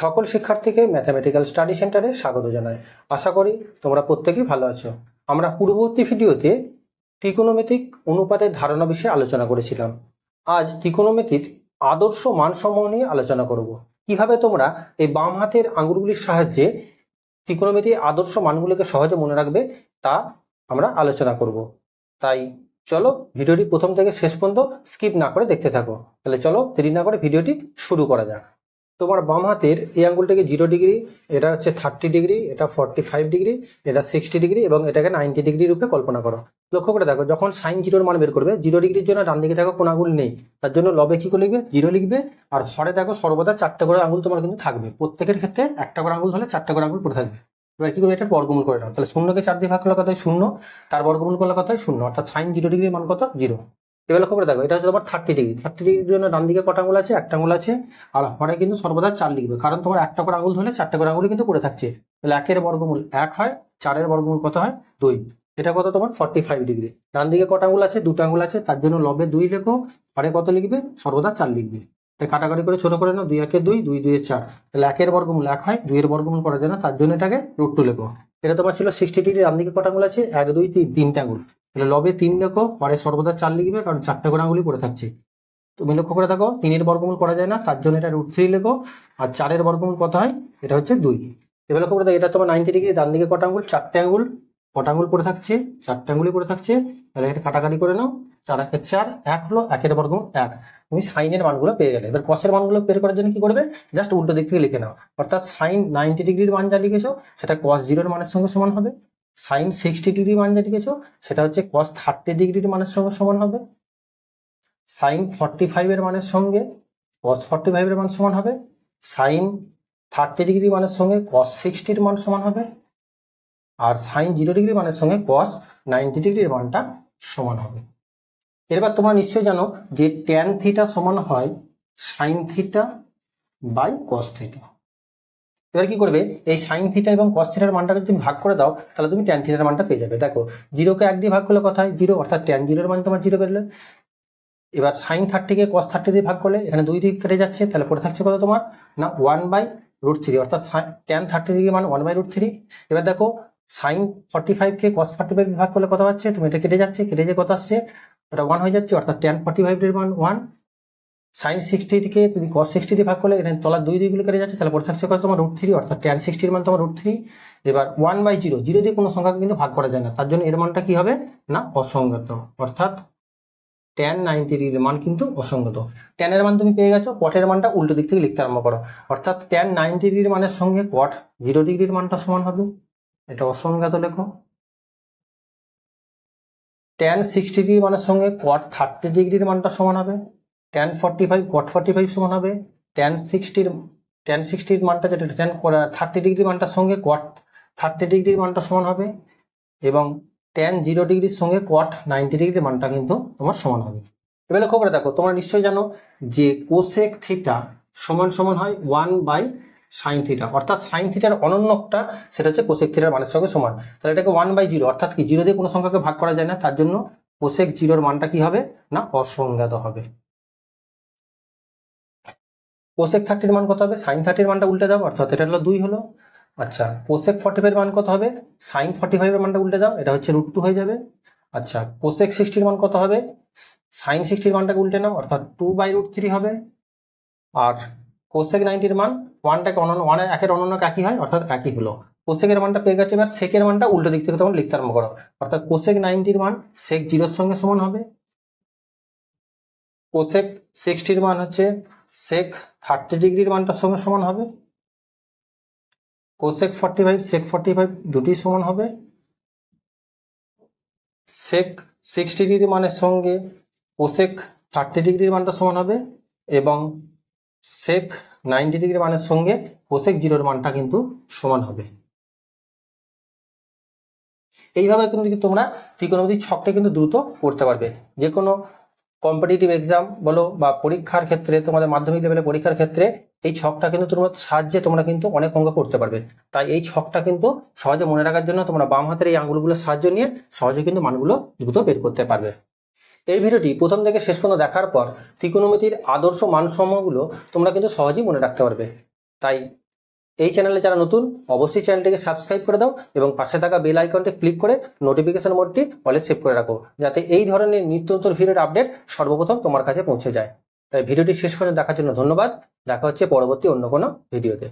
সকল শিক্ষার্থীকে mathematical study সেন্টারে স্বাগত জানাই। আশা করি তোমরা প্রত্যেকেই ভালো আছো। আমরা পূর্ববর্তী ভিডিওতে ত্রিকোণমিতিক অনুপাতের ধারণা বিষয়ে আলোচনা করেছিলাম। আজ ত্রিকোণমিতির আদর্শ মানসমূহ নিয়ে আলোচনা করব। কিভাবে তোমরা এই বাম হাতের আঙ্গুলগুলির সাহায্যে ত্রিকোণমিতির আদর্শ মানগুলোকে সহজে মনে রাখবে তা আমরা আলোচনা করব। তাই চলো ভিডিওটি প্রথম থেকে শেষ পর্যন্ত স্কিপ না করে দেখতে থাকো। তাহলে চলো দেরি না করে ভিডিওটি শুরু করা যাক। তোমার বাম হাতের এই আঙ্গুলটাকে 0 ডিগ্রি, এটা হচ্ছে 30 ডিগ্রি, এটা 45 ডিগ্রি, এটা 60 ডিগ্রি এবং এটাকে 90 ডিগ্রি রূপে কল্পনা করো। লক্ষ্য করে দেখো, যখন সাইন 0 মান বের করবে, 0 ডিগ্রির জন্য ডান দিকে দেখো কোনো আঙ্গুল নেই, তার জন্য লবে কি করে লিখবে? 0 লিখবে। আর হরে দেখো সর্বদা 4টে করে আঙ্গুল তোমার কিন্তু থাকবে, প্রত্যেকের ক্ষেত্রে একটা করে আঙ্গুল হলে 4টে করে আঙ্গুল পড়ে থাকবে। এবার কি করবে? এটা বর্গমূল করে নাও। তাহলে 0কে 4 দিয়ে ভাগ করলে কত হয়? 0। তার বর্গমূল করলে কত হয়? 0। অর্থাৎ সাইন 0 ডিগ্রির মান কত? 0। এবার লক্ষ্য করে দেখো, এটা হচ্ছে তোমার 30 ডিগ্রি। 30 ডিগ্রির জন্য ডান দিকে কটা আঙুল আছে? একটা আঙুল আছে। আর হরে কিন্তু সর্বদা 4 লিখবে, কারণ তোমার একটা করে আঙুল ধরলে 4টে করে আঙুল কিন্তু পড়ে থাকছে। তাহলে 1-এর বর্গমূল 1 হয়, 4-এর বর্গমূল কত হয়? 2। এটা কত তোমার? 45 ডিগ্রি। ডান দিকে কটা আঙুল আছে? দুটো আঙুল আছে, তার জন্য লবে 2 লেখো, হরে কত লিখবে? সর্বদা 4 লিখবে। তাই কাটাকাটি করে ছোট করে নাও, 2-1-এ 2, 2-2-এ 4। তাহলে 1-এর বর্গমূল 1 হয়, 2-এর বর্গমূল করা যায় না, তার জন্য এটাকে √2 লেখো। এটা তোমার ছিল 60 ডিগ্রি। ডান দিকে কটা আঙুল আছে? 1, 2, 3, 3টে আঙুল। তাহলে লবে 3 লেখো, পরে সর্বদা 4 লিখবে, কারণ 4টে করে আঙুলই পড়ে থাকছে। তুমি লক্ষ্য করে দেখো, 3-এর বর্গমূল করা যায় না, তার জন্য এটা √3 লেখো। আর 4-এর বর্গমূল কত হয়? এটা হচ্ছে 2। এবার লক্ষ্য করে দেখো, এটা তোমার 90 ডিগ্রি। ডান দিকে কটা আঙুল? 4টে আঙুল। কটা আঙুল পড়ে থাকছে? 4টে আঙুলই পড়ে থাকছে। তাহলে এটা কাটাকাটি করে নাও, 4-1-এ 4, 1 হলো, 1-এর বর্গমূল 1। তুমি সাইনের মানগুলো পেয়ে গেলে। এবার কসের মানগুলো বের করার জন্য কি করবে? জাস্ট উল্টো দিক থেকে লিখে নাও। অর্থাৎ সাইন 90 ডিগ্রির মান যা লিখেছো সেটা cos 0-এর মানের সঙ্গে সমান হবে। সাইন 60 ডিগ্রি মান যা লিখেছো সেটা হচ্ছে cos 30 ডিগ্রির মানের সঙ্গে সমান হবে। সাইন 45 এর মানের সঙ্গে cos 45 এর মান সমান হবে। সাইন 30 ডিগ্রি মানের সঙ্গে cos 60 এর মান সমান হবে। আর সাইন 0 ডিগ্রি মানের সঙ্গে cos 90 ডিগ্রির মানটা সমান হবে। এবার তোমরা নিশ্চয়ই জানো যে ট্যান থিটা সমান হয় sine theta by cos theta. এবার কি করবে? এই সাইন থিটা এবং cos থিটার মানটাকে যদি তুমি ভাগ করে দাও, তাহলে তুমি ট্যান থিটার মানটা পেয়ে যাবে। দেখো, 0-কে 1 দিয়ে ভাগ করলে কত হয়? 0। অর্থাৎ ট্যান 0-এর মান তোমার 0 বেরোলে। এবার সাইন 30-কে cos 30 দিয়ে ভাগ করলে এখানে 2 দিয়ে কেটে যাচ্ছে, তাহলে পড়ে থাকছে কত তোমার? না 1/√3। অর্থাৎ ট্যান 30 ডিগ্রি মান 1/√3। এবার দেখো, সাইন 45-কে cos 45 দিয়ে ভাগ করলে কত হচ্ছে? তুমি এটা কেটে যাচ্ছে, কেটে যে কত আসছে? ওটা 1 হয়ে যাচ্ছে। অর্থাৎ ট্যান 45 এর মান 1। সাইন 60-কে তুমি cos 60 দিয়ে ভাগ করলে এখানে তলার 2 দিকগুলো কেটে যাচ্ছে, তাহলে পড়ে থাকছে কত তোমার? √3। অর্থাৎ ট্যান 60-এর মান তোমার √3। এবার 1/0, 0 দিয়ে কোনো সংখ্যাকে কিন্তু ভাগ করা যায় না, তার জন্য এর মানটা কি হবে? না অসংগত। অর্থাৎ ট্যান 90 ডিগ্রির মান কিন্তু অসংগত। ট্যানের মান তুমি পেয়ে গেছো, কটের মানটা উল্টো দিক থেকে লিখতে আরম্ভ করো। অর্থাৎ ট্যান 90 ডিগ্রির মানের সঙ্গে কট 0 ডিগ্রির মানটা সমান হবে, এটা অসংগত লেখো। ট্যান 60 ডিগ্রির মানের সঙ্গে কট 30 ডিগ্রির মানটা সমান হবে। ট্যান 45 কট 45 সমান হবে। ট্যান 60-র মানটা যেটা ট্যান 30 ডিগ্রির মানটার সঙ্গে কট 30 ডিগ্রির মানটা সমান হবে। এবং ট্যান 0 ডিগ্রির সঙ্গে কট 90 ডিগ্রির মানটা কিন্তু তোমার সমান হবে। এবার লক্ষ্য করে দেখো, তোমরা নিশ্চয়ই জানো যে কোসেক থিটা সমান সমান হয় 1/sin থিটা। অর্থাৎ সাইন থিটার অনন্যকটা সেটা হচ্ছে কোসেক থিটার মানের সঙ্গে সমান। তাহলে এটাকে 1/0, অর্থাৎ কি 0 দিয়ে কোনো সংখ্যাকে ভাগ করা যায় না, তার জন্য কোসেক 0-এর মানটা কি হবে? না অসংজ্ঞাত হবে। কোসেক 30-র মান কত হবে? সাইন 30-র মানটা উল্টে দাও, অর্থাৎ এটা হলো 2 হলো। আচ্ছা, কোসেক 45-এর মান কত হবে? সাইন 45-এর মানটা উল্টে দাও, এটা হচ্ছে √2 হয়ে যাবে। আচ্ছা, কোসেক 60-র মান কত হবে? সাইন 60-র মানটাকে উল্টে নাও, অর্থাৎ 2/√3 হবে। আর কোসেক 90-র মান 1টাকে অনন্য, 1-এর অনন্যক একই হয়, অর্থাৎ একই হলো। কোসেকের মানটা পেয়ে গেছে। এবার সেকের মানটা উল্টো দিক থেকে তখন লিখতে আরম্ভ করো। অর্থাৎ কোসেক 90-র মান সেক 0-এর সঙ্গে সমান হবে। কোসেক 60-র মান হচ্ছে সেক 30 ডিগ্রির মানটার সঙ্গে সমান হবে। কোসেক 45 সেক 45 দুটি সমান হবে। সেক 60 ডিগ্রি মানের সঙ্গে কোসেক 30 ডিগ্রির মানটা সমান হবে। এবং সেক 90 ডিগ্রি মানের সঙ্গে কোসেক 0-এর মানটা কিন্তু সমান হবে। এইভাবে কিন্তু তোমরা ত্রিকোণমিতিক ছকটা কিন্তু দ্রুত করতে পারবে। যে কোনো কম্পিটিটিভ এক্সাম বলো বা পরীক্ষার ক্ষেত্রে, তোমাদের মাধ্যমিক লেভেলে পরীক্ষার ক্ষেত্রে এই ছকটা কিন্তু তোমরা সাহায্যে তোমরা কিন্তু অনেক অঙ্ক করতে পারবে। তাই এই ছকটা কিন্তু সহজে মনে রাখার জন্য তোমরা বাম হাতের এই আঙুলগুলোর সাহায্য নিয়ে সহজে কিন্তু মানগুলো দ্রুত বের করতে পারবে। এই ভিডিওটি প্রথম থেকে শেষ পর্যন্ত দেখার পর ত্রিকোণমিতির আদর্শ মানসমূহগুলো তোমরা কিন্তু সহজেই মনে রাখতে পারবে। তাই এই চ্যানেলে যারা নতুন অবশ্যই চ্যানেলটিকে সাবস্ক্রাইব করে দাও এবং পাশে থাকা বেল আইকনটি ক্লিক করে নোটিফিকেশন মোডটি অলে সেভ করে রাখো, যাতে এই ধরনের নিত্য নতুন ভিডিওর আপডেট সর্বপ্রথম তোমার কাছে পৌঁছে যায়। তাই ভিডিওটি শেষ পর্যন্ত দেখার জন্য ধন্যবাদ। দেখা হচ্ছে পরবর্তী অন্য কোনো ভিডিওতে।